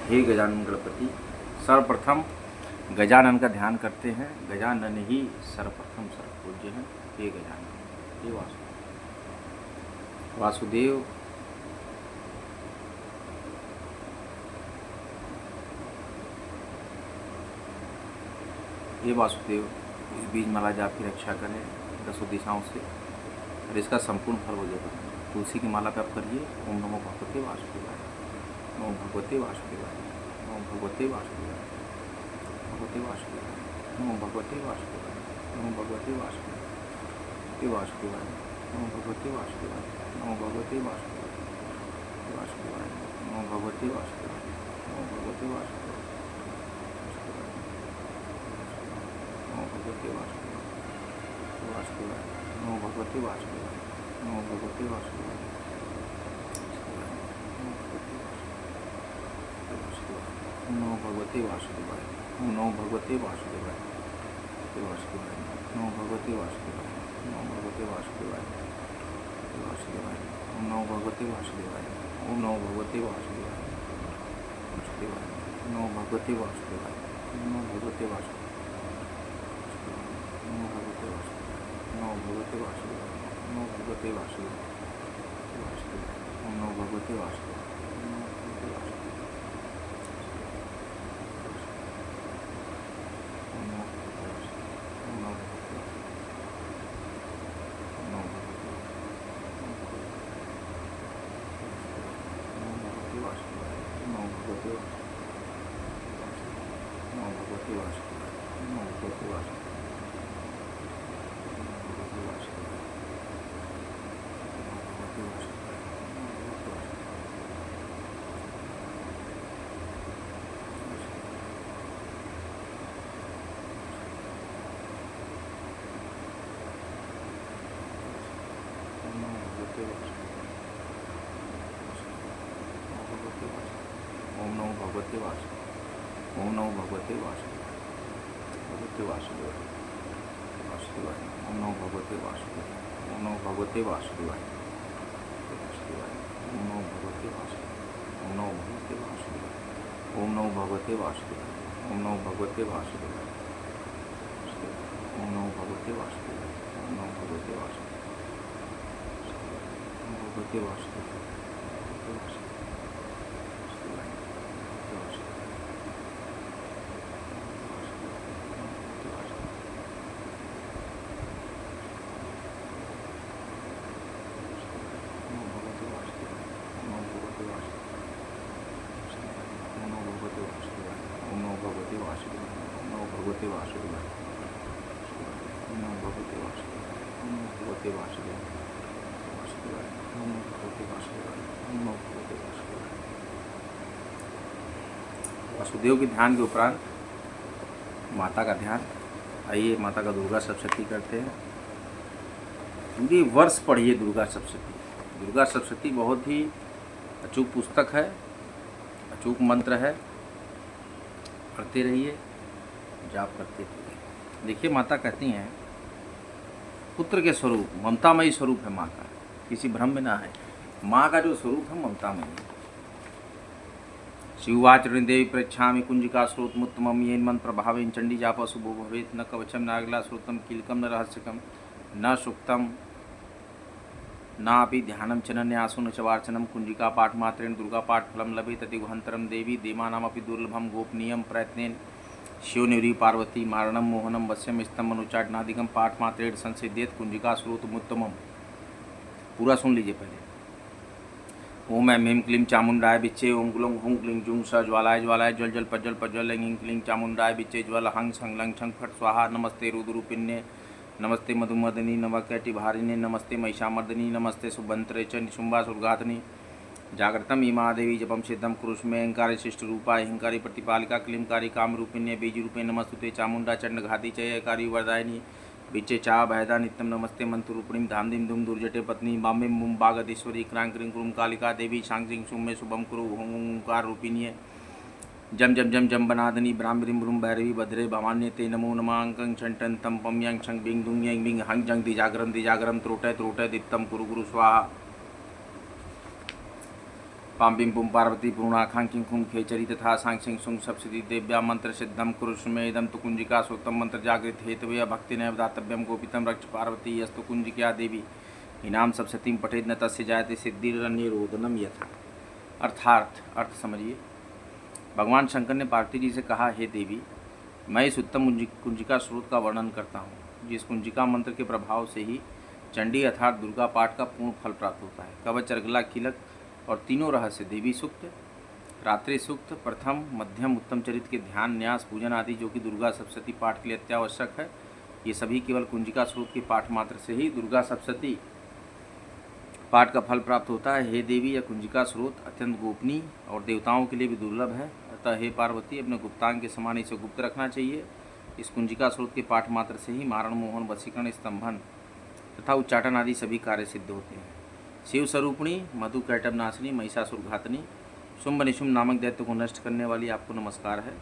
हे गजानन गणपति। सर्वप्रथम गजानन का ध्यान करते हैं। गजानन ही सर्वप्रथम सर्वपूज्य हैं। हे गजानन, हे वासुदेव। हे वासुदेव, इस बीज माला जाप की रक्षा करें 10 दिशाओं से और इसका संपूर्ण फल हो जाएगा। तुलसी की माला पे आप करिए। ओम नमो भगवते वासुदेवाय, ओम भगवते वासुदेवाय, ओम भगवते वासुदेवाय, भगवते वासुदेवाय, ओम भगवते वासुदेवाय, ओम भगवते वासुदेवाय, वासुदेवाय, ओम भगवते वासुदेवाय, ओम भगवते वासुदेवाय, वासुदेवाय, ओम भगवते वासुदेवाय, ओम भगवते वासुदेवाय, ओम भगवते वासुदेवाय, वासुदेवाय, ओम भगवते वासुदेवाय, ओम भगवते वासुदेवाय, नमो भगवते वासुदेवाय, नमो भगवते वासुदेवाय, वासुदेवाय, नमो भगवते वासुदेवाय, नमो भगवते वासुदेवाय, वासुदेवाय, नमो भगवते वासुदेवाय, ओम नमो भगवते वासुदेवाय, वासुदेवाय, नमो भगवते वासुदेवाय, नमो भगवते वासुदेवाय, नमो भगवते वासुदेवाय, नमो भगवते वासुदेवाय, नमो भगवते वासुदेवाय, वासुदेवाय, ओम नमो भगवते वासुदेवाय, नमो भगवते वासुदेवाय, ओम नमो भगवते वासुदेवाय, ओम नमो भगवते वासुदेवाय, भगवते वासुदेवाय, वासुदेवाय, ओम नमो भगवते वासुदेवाय, ओम नमो भगवते वासुदेवाय, वासुदेवाय, ओम नमो भगवते वासुदेवाय, ओम नमो भगवते वासुदेवाय, ओम नमो भगवते वासुदेवाय, ओम नमो भगवते वासुदेवाय, ओम नमो भगवते वासुदेवाय, ओम नमो भगवते वासुदेवाय, ओम भगवते वासुदेवाय, भगवते वासुदेवाय, नमो भगवते वासुदेवाय, नमो भगवते वासुदेवाय, वासुदेवाय, नमो भगवते वासुदेवाय, नमो भगवते वासुदेवाय। वासुदेव के ध्यान के उपरांत माता का ध्यान। आइए माता का दुर्गा सप्तशती करते हैं। पूरी वर्ष पढ़िए दुर्गा सप्तशती। दुर्गा सप्तशती बहुत ही अचूक पुस्तक है, अचूक मंत्र है। पढ़ते रहिए, जाप करते रहिए। देखिए माता कहती हैं पुत्र के स्वरूप, ममतामयी स्वरूप है माँ का, किसी भ्रम में ना है। माँ का जो स्वरूप है ममतामयी। शिववाच देवी प्रेक्षामि कुंजिका स्रोतमुत्तमं येन मंत्र प्रभावेन चंडी जाप शुभो भवेत् न कवचम नागला श्रोतम कीलकम न रहस्यकम न सुक्तम नापि ध्यानं चनन्यासो न च वार्चनं कुंजिका पाठ मात्रेण दुर्गा पाठ फलं लभेत अति गुहंतरं देवी देवानामपि दुर्लभं गोपनीयं प्रयत्नेन शिवनिवरी पार्वती मारणं मोहनं वश्यम स्तम अनुचाटनादिकं पाठ मात्रेण संसिद्धेत कुंजिका स्रोतमुत्तमम्। पूरा सुन लीजिए पहले। ओम ऐं ह्रीं क्लीं चामुंडाय बिच्चे, ओम ग्लौं हुं क्लीं जुं स ज्वालाय ज्वालाय जल जल पज्जल पज्जल ऐं क्लीं चामुंडाय बिच्चे ज्वल हंग संग लंग छंग फट स्वाहा। नमस्ते रुद्रूपिण्ये, नमस्ते मधुमदनी, नवकैटिभारिणे, नमस्ते महिषामर्दिनी, नमस्ते सुभंत्रे च निशुम्भासुरघातनी। जागृतम इमा देवी जपम सिद्धम कुरुष्मे अहंकारी शिष्ट रूपा अहंकारी प्रतिपालिका क्लींकारी कामरूपिण्ये बीजरूपे नमस्तुते चामुंडा चंडघाती चयकारी वरदायिनी बिच्चे चा भयदा नित्यम। नमस्ते मंत्रूपिणीं धामदीं धूम दुर्जटे पत्नी बाम्बीं बुम बागदीश्वरी क्रां क्रीं क्रूं कालिका देवी शांग शुम्मे शुभम कुरु ओंकार रूपिण्ये जम जम जम जम बनादनी ब्राह्मरीं ब्रूम भैरवी भद्रे भवान्ये ते नमो नमांकं छंटन तम पम यंग छंग बिंग दुंग यंग बिंग हंग जंग दिजागरम त्रोटय त्रोटय दीप्तम कुरु गुरु स्वाहा। पाम बिम पुम पार्वती पूर्णाखांकिं खुम खेचरी तथा सांक्षिंग सुंग सप्सिद्धि देव्या मंत्र सिद्धम कुरुष्मे इदम तो कुंजिका सूक्तम मंत्र जागृत हेतवे भक्ति नैव दातव्यम गोपितम रक्ष पार्वती यस्तु कुंजिका देवी इनाम सप्सतीम पठेद न तस्य जायते सिद्धिर्निरोधनम यथा। अर्थार्थ अर्थ समझिए। भगवान शंकर ने पार्वती जी से कहा, हे देवी, मैं इस उत्तम कुंजिका स्रोत का वर्णन करता हूँ जिस कुंजिका मंत्र के प्रभाव से ही चंडी अर्थात दुर्गा पाठ का पूर्ण फल प्राप्त होता है। कवच, अर्गला, कीलक और तीनों रहस्य देवी सूक्त, रात्रि सूक्त, प्रथम मध्यम उत्तम चरित्र के ध्यान, न्यास, पूजन आदि जो कि दुर्गा सप्तशती पाठ के लिए अत्यावश्यक है, ये सभी केवल कुंजिका स्रोत के पाठ मात्र से ही दुर्गा सप्तशती पाठ का फल प्राप्त होता है। हे देवी, यह कुंजिका स्रोत अत्यंत गोपनीय और देवताओं के लिए भी दुर्लभ है। अतः हे पार्वती, अपने गुप्तांग के समान इसे गुप्त रखना चाहिए। इस कुंजिका स्रोत के पाठ मात्र से ही मारण, मोहन, वशीकरण, स्तंभन तथा उच्चाटन आदि सभी कार्य सिद्ध होते हैं। शिव स्वरूपिणी, मधु कैटभ नाशिनी, महिषासुर घातनी, शुंभ निशुंभ नामक दैत्य को नष्ट करने वाली आपको नमस्कार है।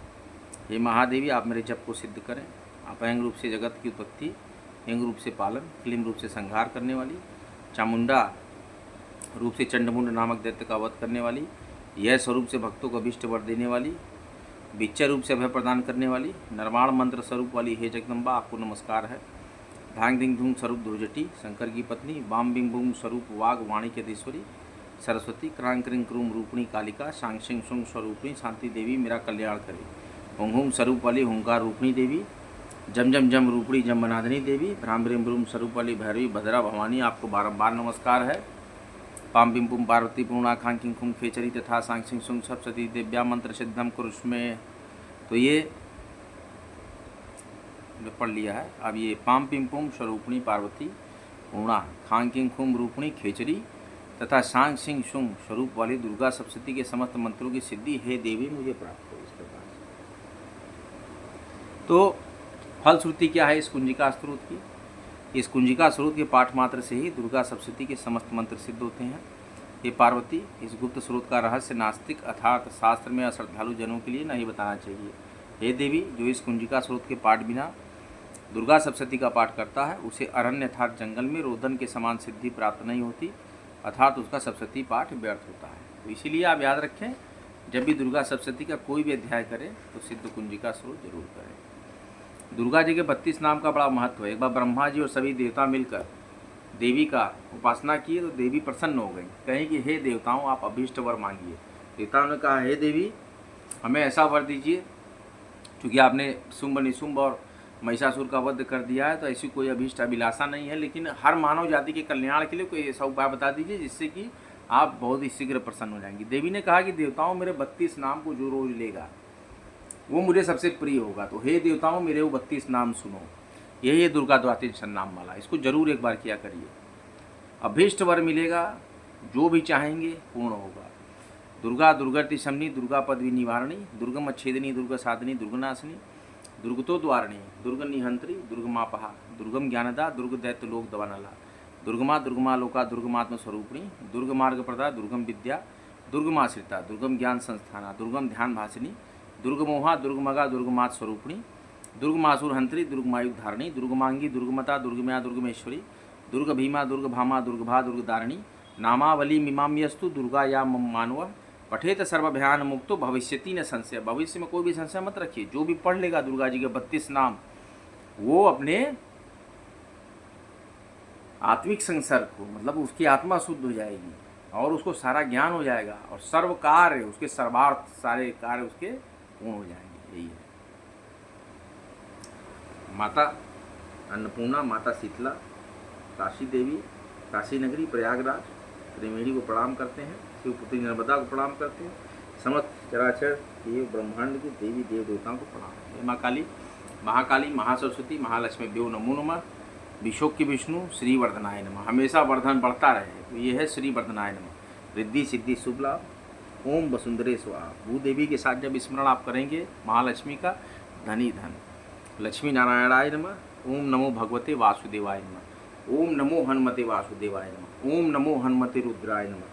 हे महादेवी, आप मेरे जप को सिद्ध करें। आप अहंग रूप से जगत की उत्पत्ति, हिंग रूप से पालन, क्लीम रूप से संहार करने वाली, चामुंडा रूप से चंडमुंड नामक दैत्य का वध करने वाली, यह स्वरूप से भक्तों को अभिष्ट वर देने वाली, बिच्चा रूप से अभय प्रदान करने वाली, निर्माण मंत्र स्वरूप वाली हे जगदम्बा, आपको नमस्कार है। धांग दिंग धूंग स्वरूप ध्रुजटी, शंकर की पत्नी, बाम बिंग बूंग स्वरूप वाग वाणी के अधीश्वरी सरस्वती, क्रांग क्रिंग क्रूम रूपणी कालिका, सांग सिंह सुंग स्वरूपिणी शांति देवी, मेरा कल्याण करे। हुंग हुंग स्वरूप वाली हुंकार रूपणी देवी, जम जम जम रूपणी जम्बनादिनी देवी, भ्राम ब्रिम ब्रूम स्वरूप वाली भैरवी भद्रा भवानी, आपको बारंबार नमस्कार है। पाम बिम पुम पार्वती पूर्णाखांकिं खुम खेचरी तथा सांक्षिंग सुंग सप्तशती देव्या मंत्र सिद्धम कुरुष्मे। तो ये पढ़ लिया है। अब ये पाम पिम पुम स्वरूपणी पार्वती, पूर्णा खांकिंग खुम रूपणी खेचरी तथा सांग सिंह शुंग स्वरूप वाली दुर्गा सप्तशती के समस्त मंत्रों की सिद्धि हे देवी मुझे प्राप्त हो। इस प्रकार तो फलश्रुति क्या है इस कुंजिका स्रोत की? इस कुंजिका स्रोत के पाठ मात्र से ही दुर्गा सप्तशती के समस्त मंत्र सिद्ध होते हैं। हे पार्वती, इस गुप्त स्रोत का रहस्य नास्तिक अर्थात शास्त्र में अश्रद्धालु जनों के लिए नहीं बताना चाहिए। हे देवी, जो इस कुंजिका स्रोत के पाठ बिना दुर्गा सप्तशती का पाठ करता है उसे अरण्य अर्थात जंगल में रोदन के समान सिद्धि प्राप्त नहीं होती, अर्थात उसका सप्तशती पाठ व्यर्थ होता है। तो इसीलिए आप याद रखें, जब भी दुर्गा सप्तशती का कोई भी अध्याय करें तो सिद्ध कुंजिका स्रोत जरूर करें। दुर्गा जी के 32 नाम का बड़ा महत्व है। एक बार ब्रह्मा जी और सभी देवता मिलकर देवी का उपासना किए तो देवी प्रसन्न हो गई। कहीं कि हे देवताओं, आप अभीष्ट वर मांगिए। देवताओं ने कहा, हे देवी, हमें ऐसा वर दीजिए, क्योंकि आपने शुंभ निशुंभ और महिषासुर का वध कर दिया है तो ऐसी कोई अभीष्ट अभिलाषा नहीं है, लेकिन हर मानव जाति के कल्याण के लिए कोई ऐसा उपाय बता दीजिए जिससे कि आप बहुत ही शीघ्र प्रसन्न हो जाएंगी। देवी ने कहा कि देवताओं, मेरे 32 नाम को जो रोज लेगा वो मुझे सबसे प्रिय होगा। तो हे देवताओं, मेरे वो 32 नाम सुनो। यही है दुर्गा द्वादश नाम वाला, इसको जरूर एक बार किया करिए। अभीष्ट वर मिलेगा, जो भी चाहेंगे पूर्ण होगा। दुर्गा दुर्गति शमनी, दुर्गा पदवी निवारणी, दुर्गम अच्छेदनी, दुर्ग साधनी, दुर्गनाशिनी, दुर्गतो द्वारणी, दुर्ग निहंत्री, दुर्गमापहा, दुर्गम ज्ञानदा, दुर्ग दैत्य लोक दवानला, दुर्गमा दुर्गमा लोका, दुर्गमात्म स्वरूपिणी, दुर्ग मार्ग प्रदा, दुर्गम विद्या, दुर्गमाश्रिता, दुर्गम ज्ञान संस्थाना, दुर्गम ध्यान भाषिनी, दुर्गमोहा, दुर्गमगा, दुर्गमात स्वरूपिणी, दुर्गमासुर हंत्री, दुर्गमायुध धारणी, दुर्गमांगी, दुर्गमता, दुर्गमया, दुर्गमेश्वरी, दुर्ग भीमा, दुर्गभामा, दुर्गभा, दुर्गदारिणी, नामावली मीमाम्यस्तु दुर्गा या मानव पठेत सर्वभयान मुक्तो भविष्यति न संशय। भविष्य में कोई भी संशय मत रखिए। जो भी पढ़ लेगा दुर्गा जी के 32 नाम, वो अपने आत्मिक संसर्ग को, मतलब उसकी आत्मा शुद्ध हो जाएगी और उसको सारा ज्ञान हो जाएगा और सर्व कार्य उसके सर्वार्थ, सारे कार्य उसके पूर्ण हो जाएंगे। यही है। माता अन्नपूर्णा, माता शीतला, काशी देवी, काशी नगरी, प्रयागराज, त्रिवेणी को प्रणाम करते हैं। शिवपुत्री नर्मदा को प्रणाम करते हैं। समस्त चराचर देव ब्रह्मांड की देवी देव देवताओं को प्रणाम है। माँ काली, महाकाली, महासरस्वती, महालक्ष्मी भ्यो नमो नमः। विशोक्य विष्णु, श्री वर्धनाय नमः। हमेशा वर्धन बढ़ता रहे, तो ये है श्री वर्धनाय नमः। रिद्धि सिद्धि शुभ लाभ। ओम वसुंधरे स्वाहा। भूदेवी के साथ जब स्मरण आप करेंगे महालक्ष्मी का, धनी धन। लक्ष्मी नारायणाय नमः। ओम नमो भगवते वासुदेवाय नमः। ओम नमो हनुमते वासुदेवाय नमः। ओम नमो हनुमते रुद्राय नमः।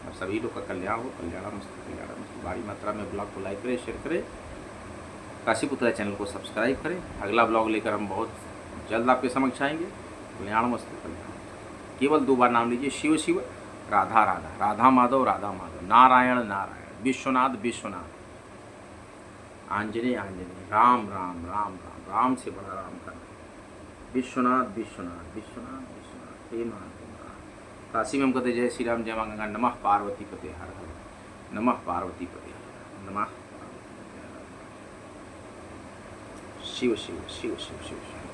अब सभी लोग का कल्याण हो, कल्याणमस्तु। बड़ी मात्रा में ब्लॉग को लाइक करें, शेयर करें, काशीपुत्र चैनल को सब्सक्राइब करें। अगला ब्लॉग लेकर हम बहुत जल्द आपके समक्ष आएंगे। कल्याणमस्तु। कल्याण केवल 2 बार नाम लीजिए, शिव शिव राधा राधा, राधा माधव राधा माधव, नारायण नारायण, विश्वनाथ विश्वनाथ, आंजनेय आंजनेय, राम राम राम राम, राम से बड़ा राम का नाम, विश्वनाथ विश्वनाथ विश्वनाथ विश्वनाथ, हे मान काशी में हम कहते जय श्री राम जय मां गंगा, नमः पार्वती पते हर हर, नमः पार्वती पते हर, नमः शिव शिव शिव शिव शिव शिव।